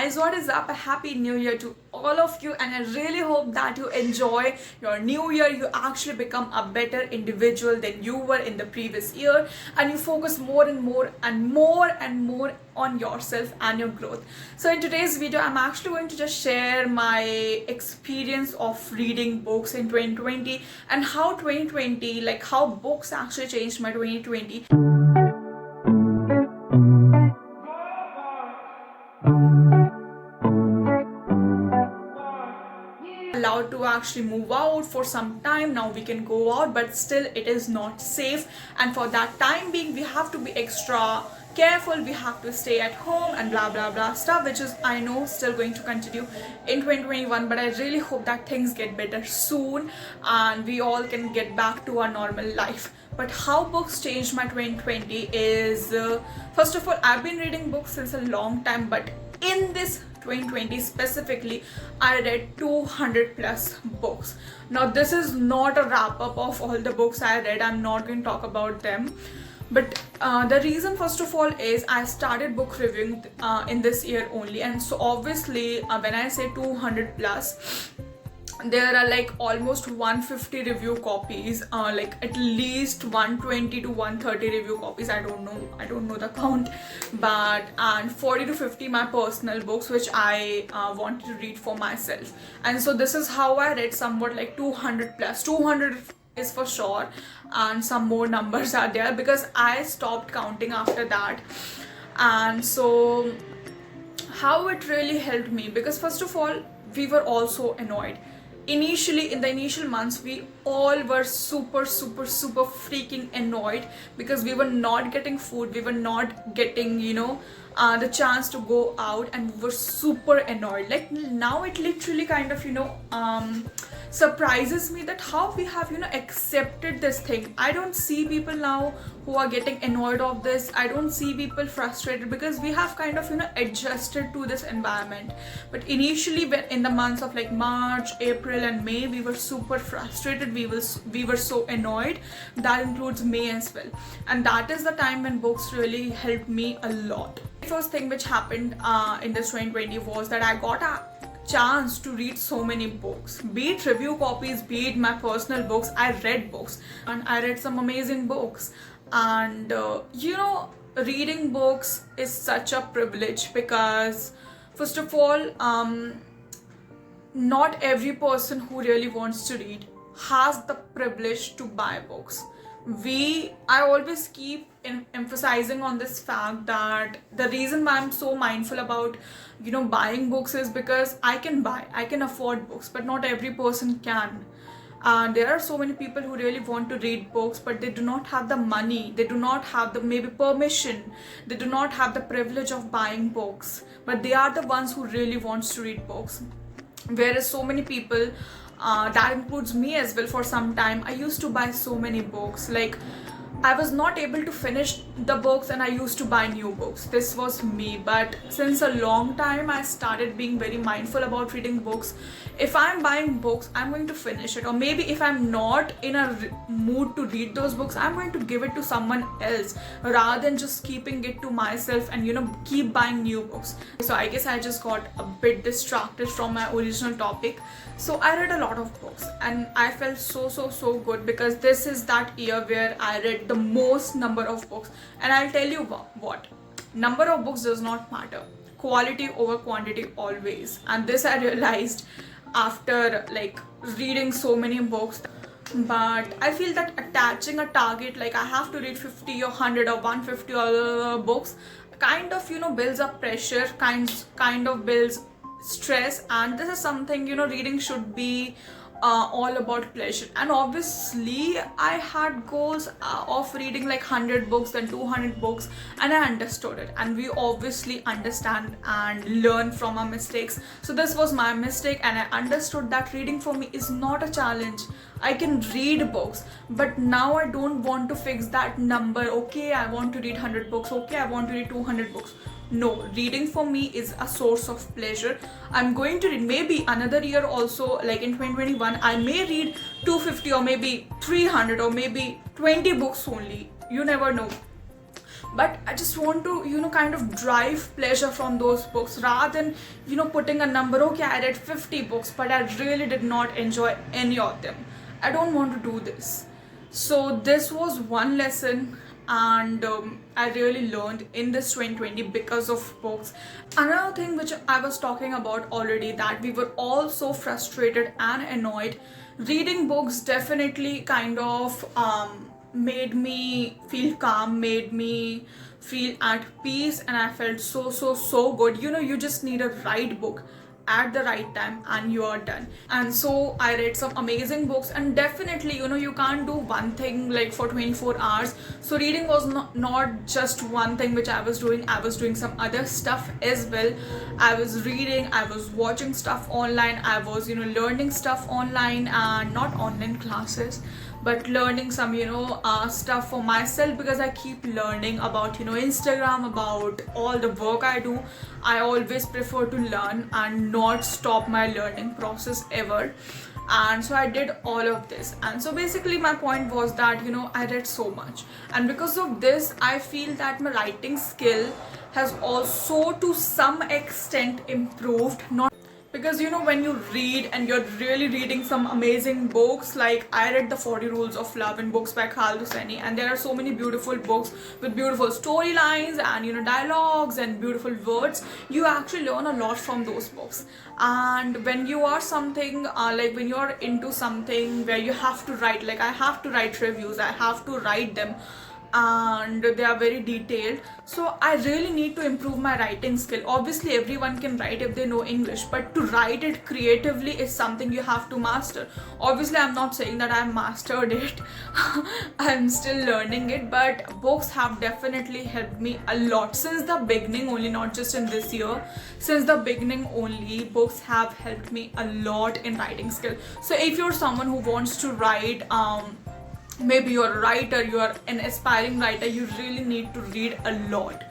guys, what is up? A happy new year to all of you, and I really hope that you enjoy your new year. You actually become a better individual than you were in the previous year, and you focus more and more and more and more on yourself and your growth. So in today's video, I'm actually going to just share my experience of reading books in 2020 and how 2020, like how books actually changed my 2020. Allowed to actually move out for some time. Now we can go out, but still it is not safe, and for that time being we have to be extra careful. We have to stay at home and blah blah blah stuff, which is, I know, still going to continue in 2021, but I really hope that things get better soon and we all can get back to our normal life. But how books changed my 2020 is, first of all, I've been reading books since a long time, but in this 2020 specifically, I read 200 plus books. Now this is not a wrap up of all the books I read. I'm not going to talk about them, but the reason, first of all, is I started book reviewing in this year only, and so obviously when I say 200 plus, there are like almost 150 review copies, like at least 120 to 130 review copies. I don't know the count, but and 40 to 50 my personal books which I wanted to read for myself. And so this is how I read somewhat like 200 plus. 200 is for sure, and some more numbers are there because I stopped counting after that. And so how it really helped me, because first of all, we were also annoyed. Initially, in the initial months, we all were super freaking annoyed because we were not getting food, we were not getting, the chance to go out, and we were super annoyed. Like now it literally kind of, surprises me that how we have, accepted this thing. I don't see people now who are getting annoyed of this. I don't see people frustrated because we have kind of, adjusted to this environment. But initially, when in the months of like March, April and May, we were super frustrated. We were so annoyed. That includes May as well. And that is the time when books really helped me a lot. The first thing which happened in this 2020 was that I got a chance to read so many books, be it review copies, be it my personal books. I read books, and I read some amazing books. And reading books is such a privilege because, first of all, not every person who really wants to read has the privilege to buy books. I always keep emphasizing on this fact that the reason why I'm so mindful about buying books is because I can afford books, but not every person can. And there are so many people who really want to read books, but they do not have the money, they do not have the maybe permission, they do not have the privilege of buying books, but they are the ones who really wants to read books. Whereas so many people, that includes me as well, for some time I used to buy so many books. Like I was not able to finish the books and I used to buy new books. This was me. But since a long time, I started being very mindful about reading books. If I'm buying books, I'm going to finish it. Or maybe if I'm not in a mood to read those books, I'm going to give it to someone else rather than just keeping it to myself and keep buying new books. So I guess I just got a bit distracted from my original topic. So I read a lot of books and I felt so good because this is that year where I read the most number of books. And I'll tell you what, number of books does not matter. Quality over quantity always. And this I realized after like reading so many books. But I feel that attaching a target like I have to read 50 or 100 or 150 books kind of builds up pressure, kind of builds stress. And this is something reading should be all about pleasure. And obviously I had goals of reading like 100 books, then 200 books, and I understood it. And we obviously understand and learn from our mistakes. So this was my mistake, and I understood that reading for me is not a challenge. I can read books, but now I don't want to fix that number. Okay, I want to read 100 books. Okay, I want to read 200 books. No, reading for me is a source of pleasure. I'm going to read maybe another year also, like in 2021, I may read 250 or maybe 300 or maybe 20 books only. You never know. but I just want to, kind of drive pleasure from those books rather than, putting a number. Okay, I read 50 books, but I really did not enjoy any of them. I don't want to do this. So this was one lesson, and I really learned in this 2020 because of books. Another thing which I was talking about already, that we were all so frustrated and annoyed. Reading books definitely kind of made me feel calm, made me feel at peace, and I felt so good. You just need a right book at the right time and you are done. And so I read some amazing books, and definitely, you can't do one thing like for 24 hours. So reading was not just one thing which I was doing. I was doing some other stuff as well. I was reading, I was watching stuff online, I was, learning stuff online, and not online classes, but learning some, stuff for myself, because I keep learning about, Instagram, about all the work I do. I always prefer to learn and not stop my learning process ever. And so I did all of this. And so basically my point was that, I read so much. And because of this, I feel that my writing skill has also to some extent improved. Not because when you read and you're really reading some amazing books, like I read the 40 Rules of Love in books by Khaled Hosseini, and there are so many beautiful books with beautiful storylines and dialogues and beautiful words. You actually learn a lot from those books. And when you are something like when you're into something where you have to write, like I have to write reviews, I have to write them, and they are very detailed. So I really need to improve my writing skill. Obviously everyone can write if they know English, but to write it creatively is something you have to master. Obviously I'm not saying that I've mastered it. I'm still learning it, but books have definitely helped me a lot since the beginning only, not just in this year. Since the beginning only, books have helped me a lot in writing skill. So if you're someone who wants to write, maybe you're a writer, you are an aspiring writer, you really need to read a lot.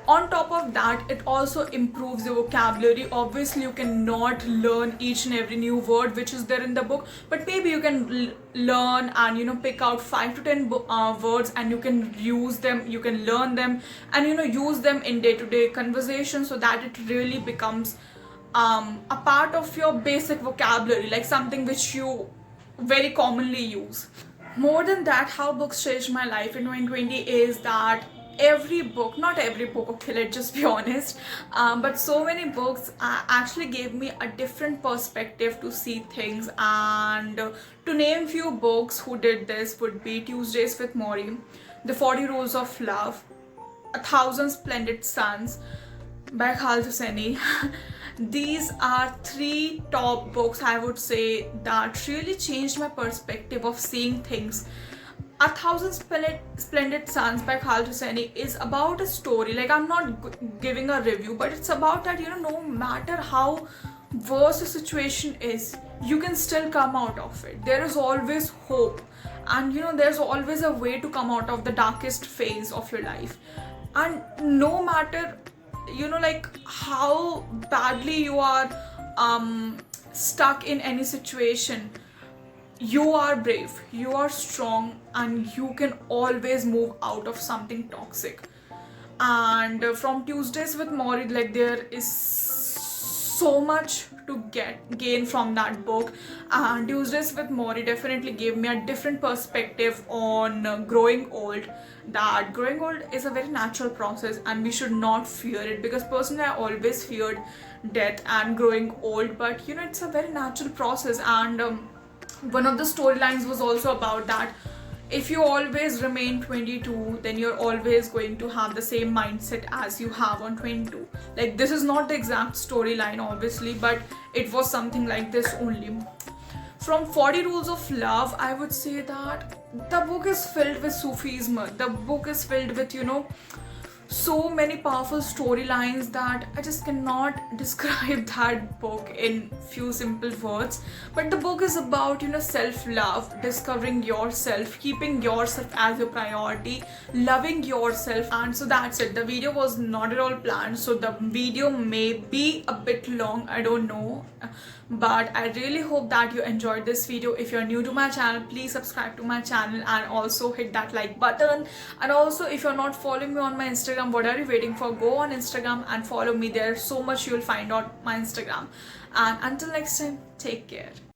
On top of that, it also improves your vocabulary. Obviously you cannot learn each and every new word which is there in the book, but maybe you can learn and pick out 5 to 10 words, and you can use them, you can learn them, and use them in day-to-day conversation, so that it really becomes a part of your basic vocabulary, like something which you very commonly use. More than that, how books changed my life in 2020 is that every book, not every book, okay, let's just be honest, but so many books actually gave me a different perspective to see things. And to name few books who did this would be Tuesdays with Morrie, The 40 Rules of Love, A Thousand Splendid Suns by Khaled Hosseini. These are 3 top books, I would say, that really changed my perspective of seeing things. A Thousand Splendid Suns by Khaled Hosseini is about a story, like I'm not giving a review, but it's about that, no matter how worse a situation is, you can still come out of it. There is always hope, and there's always a way to come out of the darkest phase of your life. And no matter like how badly you are stuck in any situation, you are brave, you are strong, and you can always move out of something toxic. And from Tuesdays with Morrie, like there is so much to gain from that book. And Tuesdays with Morrie definitely gave me a different perspective on growing old, that growing old is a very natural process and we should not fear it, because personally I always feared death and growing old, but it's a very natural process. And one of the storylines was also about that if you always remain 22, then you're always going to have the same mindset as you have on 22. Like, this is not the exact storyline obviously, but it was something like this only. From 40 Rules of Love, I would say that the book is filled with Sufism. The book is filled with, so many powerful storylines that I just cannot describe that book in few simple words. But the book is about, self-love, discovering yourself, keeping yourself as your priority, loving yourself. And so that's it. The video was not at all planned, so the video may be a bit long, I don't know, but I really hope that you enjoyed this video. If you're new to my channel, please subscribe to my channel and also hit that like button. And also, if you're not following me on my Instagram, what are you waiting for? Go on Instagram and follow me there. So much you'll find out my Instagram. And until next time, take care.